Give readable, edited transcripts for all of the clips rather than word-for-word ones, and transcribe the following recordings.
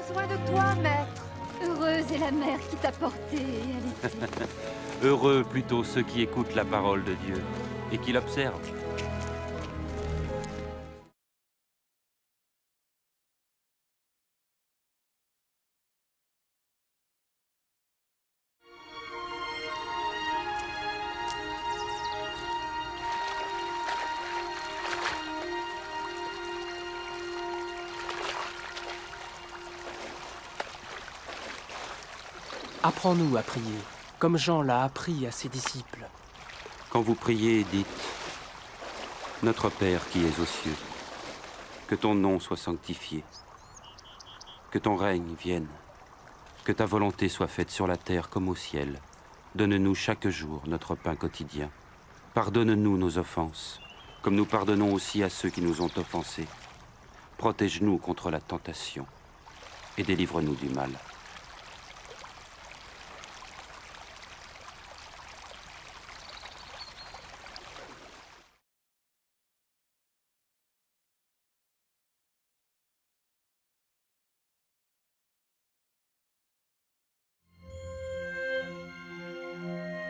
besoin de toi, maître. Heureuse est la mère qui t'a porté et allaitée. Heureux plutôt ceux qui écoutent la parole de Dieu et qui l'observent. Apprends-nous à prier, comme Jean l'a appris à ses disciples. Quand vous priez, dites « Notre Père qui es aux cieux, que ton nom soit sanctifié, que ton règne vienne, que ta volonté soit faite sur la terre comme au ciel. Donne-nous chaque jour notre pain quotidien. Pardonne-nous nos offenses, comme nous pardonnons aussi à ceux qui nous ont offensés. Protège-nous contre la tentation et délivre-nous du mal. »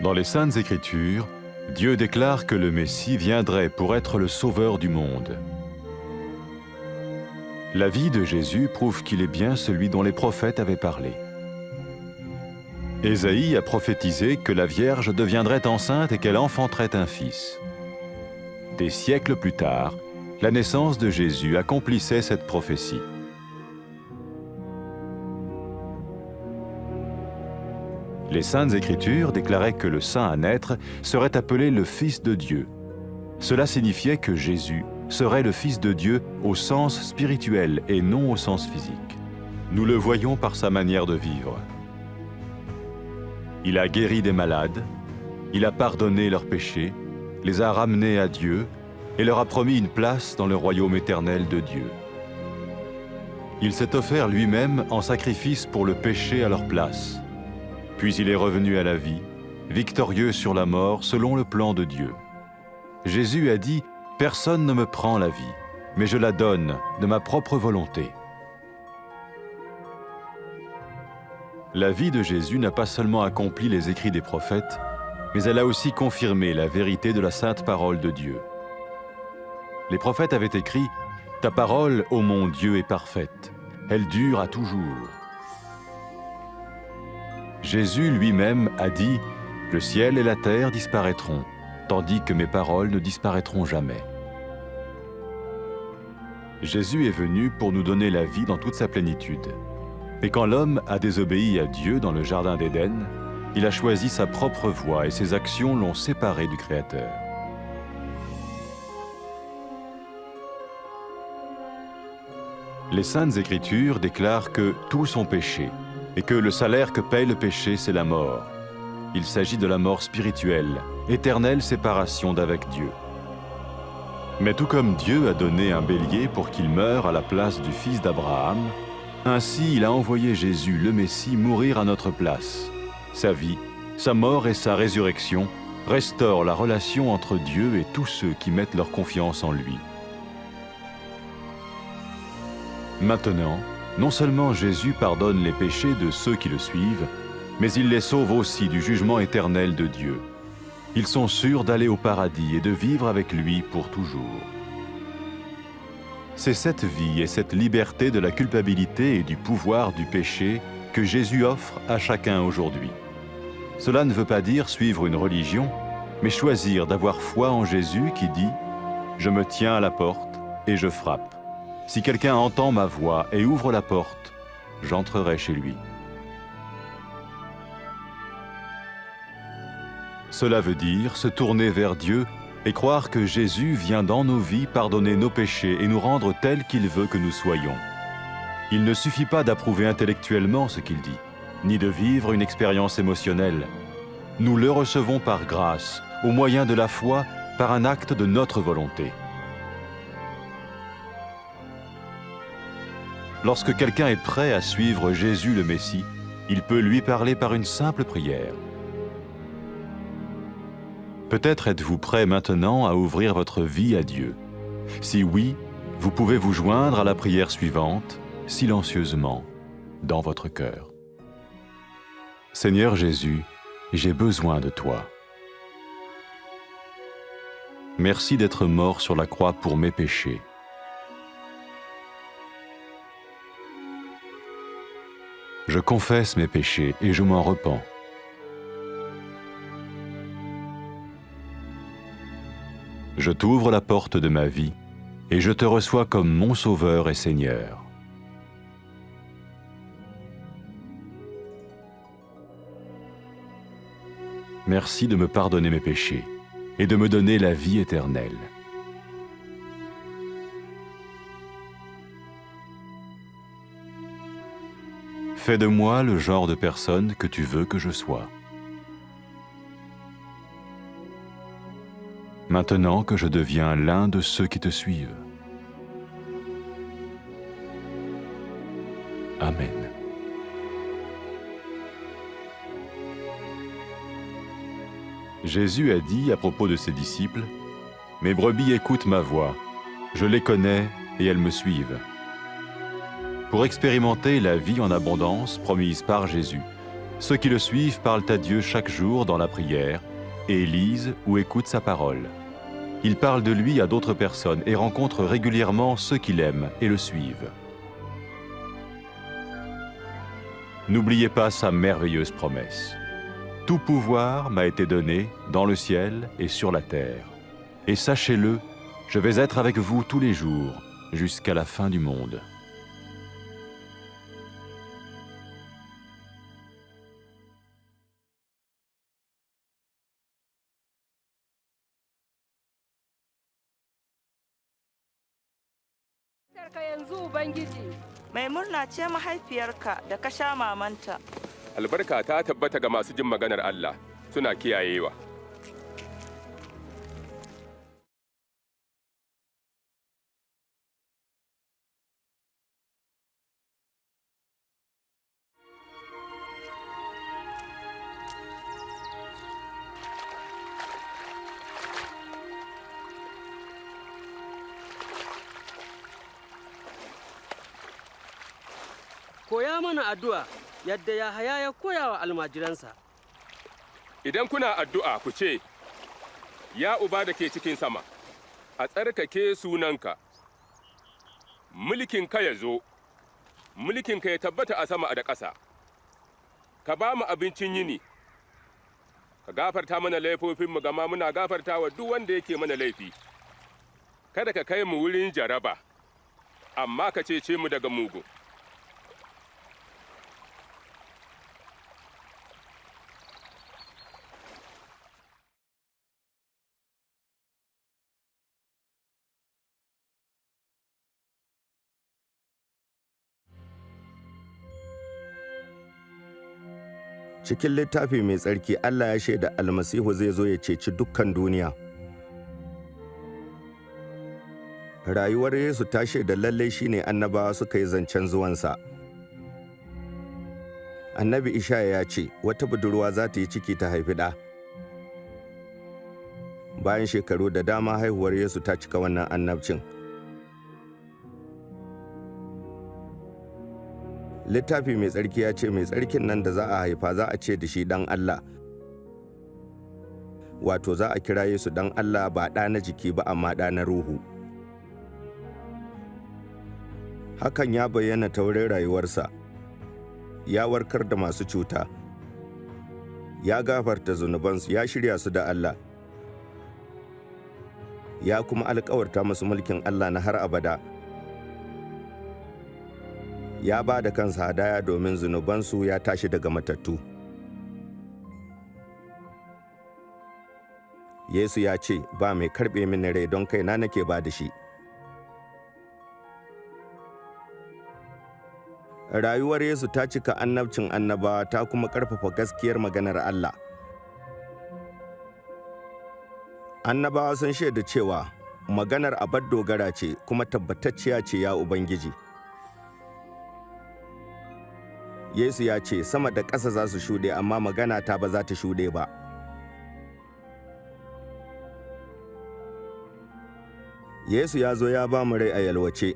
Dans les Saintes Écritures, Dieu déclare que le Messie viendrait pour être le sauveur du monde. La vie de Jésus prouve qu'il est bien celui dont les prophètes avaient parlé. Ésaïe a prophétisé que la Vierge deviendrait enceinte et qu'elle enfanterait un fils. Des siècles plus tard, la naissance de Jésus accomplissait cette prophétie. Les Saintes Écritures déclaraient que le saint à naître serait appelé le Fils de Dieu. Cela signifiait que Jésus serait le Fils de Dieu au sens spirituel et non au sens physique. Nous le voyons par sa manière de vivre. Il a guéri des malades, il a pardonné leurs péchés, les a ramenés à Dieu et leur a promis une place dans le royaume éternel de Dieu. Il s'est offert lui-même en sacrifice pour le péché à leur place. Puis il est revenu à la vie, victorieux sur la mort selon le plan de Dieu. Jésus a dit « Personne ne me prend la vie, mais je la donne de ma propre volonté. » La vie de Jésus n'a pas seulement accompli les écrits des prophètes, mais elle a aussi confirmé la vérité de la sainte parole de Dieu. Les prophètes avaient écrit « Ta parole, ô mon Dieu, est parfaite, elle dure à toujours. » Jésus lui-même a dit « Le ciel et la terre disparaîtront, tandis que mes paroles ne disparaîtront jamais. » Jésus est venu pour nous donner la vie dans toute sa plénitude. Et quand l'homme a désobéi à Dieu dans le jardin d'Éden, il a choisi sa propre voie et ses actions l'ont séparé du Créateur. Les Saintes Écritures déclarent que tous ont péché et que le salaire que paye le péché, c'est la mort. Il s'agit de la mort spirituelle, éternelle séparation d'avec Dieu. Mais tout comme Dieu a donné un bélier pour qu'il meure à la place du fils d'Abraham, ainsi il a envoyé Jésus, le Messie, mourir à notre place. Sa vie, sa mort et sa résurrection restaurent la relation entre Dieu et tous ceux qui mettent leur confiance en lui. Maintenant, non seulement Jésus pardonne les péchés de ceux qui le suivent, mais il les sauve aussi du jugement éternel de Dieu. Ils sont sûrs d'aller au paradis et de vivre avec lui pour toujours. C'est cette vie et cette liberté de la culpabilité et du pouvoir du péché que Jésus offre à chacun aujourd'hui. Cela ne veut pas dire suivre une religion, mais choisir d'avoir foi en Jésus qui dit « Je me tiens à la porte et je frappe. Si quelqu'un entend ma voix et ouvre la porte, j'entrerai chez lui. » Cela veut dire se tourner vers Dieu et croire que Jésus vient dans nos vies pardonner nos péchés et nous rendre tels qu'il veut que nous soyons. Il ne suffit pas d'approuver intellectuellement ce qu'il dit, ni de vivre une expérience émotionnelle. Nous le recevons par grâce, au moyen de la foi, par un acte de notre volonté. Lorsque quelqu'un est prêt à suivre Jésus le Messie, il peut lui parler par une simple prière. Peut-être êtes-vous prêt maintenant à ouvrir votre vie à Dieu. Si oui, vous pouvez vous joindre à la prière suivante, silencieusement. dans votre cœur. Seigneur Jésus, j'ai besoin de toi. Merci d'être mort sur la croix pour mes péchés. Je confesse mes péchés et je m'en repens. Je t'ouvre la porte de ma vie et je te reçois comme mon Sauveur et Seigneur. Merci de me pardonner mes péchés et de me donner la vie éternelle. Fais de moi le genre de personne que tu veux que je sois. Maintenant que je deviens l'un de ceux qui te suivent. Amen. Jésus a dit à propos de ses disciples, « Mes brebis écoutent ma voix, je les connais et elles me suivent. » Pour expérimenter la vie en abondance promise par Jésus, ceux qui le suivent parlent à Dieu chaque jour dans la prière et lisent ou écoutent sa parole. Ils parlent de lui à d'autres personnes et rencontrent régulièrement ceux qui l'aiment et le suivent. N'oubliez pas sa merveilleuse promesse. Tout pouvoir m'a été donné dans le ciel et sur la terre. Et sachez-le, je vais être avec vous tous les jours, jusqu'à la fin du monde. Mai murna ce mahaifiyarka da ka sha mamanta. Albarka ta tabbata ga masu jin maganar Allah, suna kiyayewa. Koya mana addu'a yadda Yahaya ya koya wa almajiransa. Idan kuna addu'a ku ce, Ya Uba da ke cikin sama, a tsarkake sunanka, mulkinka ya zo, mulkinka ya tabbata a sama da ƙasa, ka ba mu abincin yini, ka gafarta mana laifofinmu gama muna gafarta wa duk wanda yake mana laifi, kada ka kai mu wurin jaraba, amma ka cece mu daga mugu. Cikin littafi mai tsarki Allah ya shaida almasihu zai zo ya ceci dukkan duniya. Rayuwar Yesu ta shaida lallai shine annabawa suka yi zancen zuwansa. Annabi Ishaya ya ce, wata budurwa za ta yi ciki ta haifi ɗa. Bayan shekaru da dama haihuwar Yesu ta cika wannan annabcin. Littafi mai tsarki ya ce mai tsarkin nan da za a haifa za a ce da shi ɗan Allah. Wato za a kira Yesu ɗan Allah ba ɗa na jiki ba amma ɗa na ruhu. Hakan ya bayyana ta wurin rayuwarsa. Ya warkar da masu cuta. Ya gafarta zunubansu, ya shirya su da Allah. Ya kuma alƙawarta musu mulkin Allah na har abada. Ya ba da kansa hadaya domin zunubansu, ya tashi daga matattu. Yesu ya ce, ba mai karɓe mini rai don kaina nake ba da shi. Rayuwar Yesu ta cika annabcin annabawa ta kuma ƙarfafa gaskiyar maganar Allah. Annabawa sun shaida cewa maganar abar dogara ce kuma tabbatacciya ce ya Ubangiji. Yesu ya ce, sama da ƙasa za su shuɗe amma magana ta ba za ta shuɗe ba. Yesu ya zo ya ba mu rai a yalwace.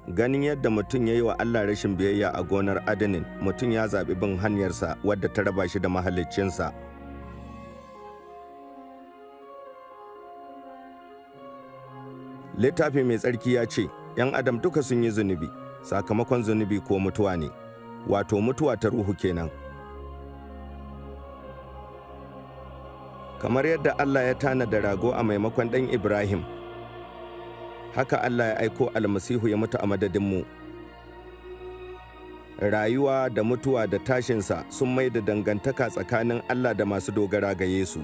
Ganin yadda mutum ya yi wa Allah rashin biyayya a gonar Adanin, mutum ya zaɓi bin hanyarsa wadda ta raba shi da mahaliccinsa. Littafi mai tsarki ya ce, ‘yan Adam duka sun yi zunubi, sakamakon zunubi ko mutuwa ne, wato mutuwa ta ruhu kenan. Kamar yadda Allah ya tanada rago a maimakon ɗan Ibrahim, haka Allah ya aiko almasihu ya mutu a madadinmu. Rayuwa da mutuwa da tashinsa sun mai da dangantaka tsakanin Allah da masu dogara ga Yesu.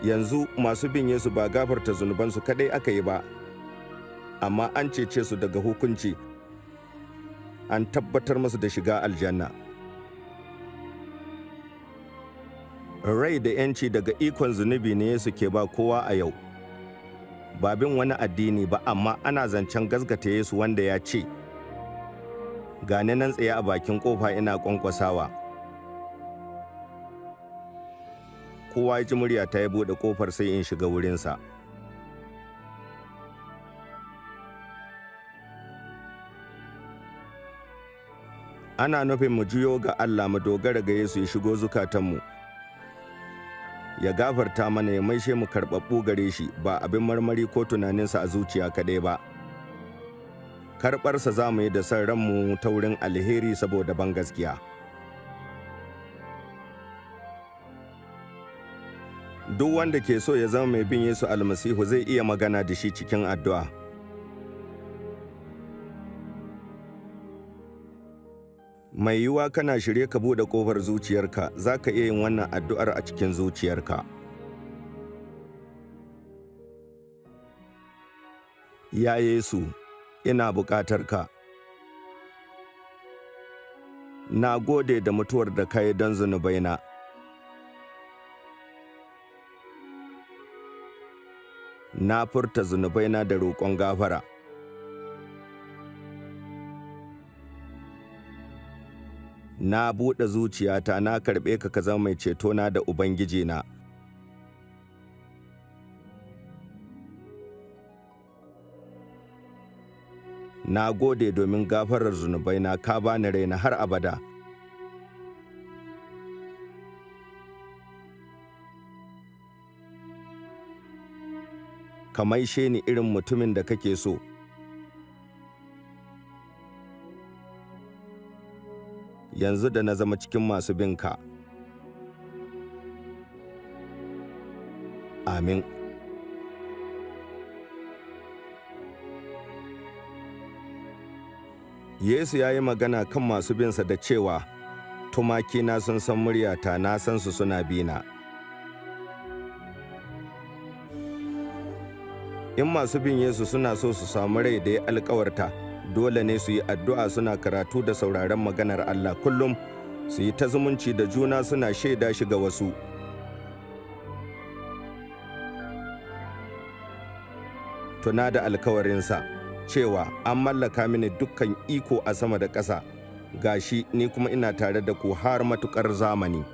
Yanzu masu bin Yesu ba gafarta zunubansu kadai aka yi ba, amma an cece su daga hukunci, an tabbatar musu da shiga aljanna. Rai da ‘yanci daga ikon zunubi ne Yesu ke ba kowa a yau. Ba bin wani addini ba, amma ana zancen gaskata Yesu wanda ya ce, "Gane nan tsaye a bakin ƙofa ina ƙwanƙwasawa." Kowa ya ji murya ta ya buɗe ƙofar sai in shiga wurinsa. Ana nufin mu juyo ga Allah, mu dogara ga Yesu ya shigo zukatanmu, ya gafarta mana, ya maishe mu karɓaɓɓu gare shi, ba abin marmari ko tunaninsa a zuciya kaɗai ba. Karɓarsa za mu yi da son ranmu ta wurin alheri saboda ban gaskiya. Duk wanda ke so ya zama mai bin Yesu almasihu zai iya magana da shi cikin addu'a. Mai yiwuwa kana shirye ka buɗe ƙofar zuciyarka, za ka iya yin wannan addu'ar a cikin zuciyarka. Ya Yesu, ina buƙatar ka. Na gode da mutuwar da ka yi don zunubaina. Na furta zunubaina da roƙon gafara. Na buɗe zuciyata, na karɓe ka zama mai cetona da Ubangijina. Na gode domin gafarar zunubaina, ka bani raina har abada. Ka maishe ni irin mutumin da kake so. Yanzu da na zama cikin masu binka. Amin. Yesu ya yi magana kan masu binsa da cewa, "Tumakina sun san muryata, na san su suna bina." In masu bin Yesu suna so su samu rai da ya alkawarta, dole ne su yi addu'a, suna karatu da sauraron maganar Allah kullum, su yi ta zumunci da juna, suna shaida shi ga wasu. Tuna da alkawarinsa cewa an mallaka mini dukkan iko a sama da ƙasa, gashi ni kuma ina tare da ku har matuƙar zamani.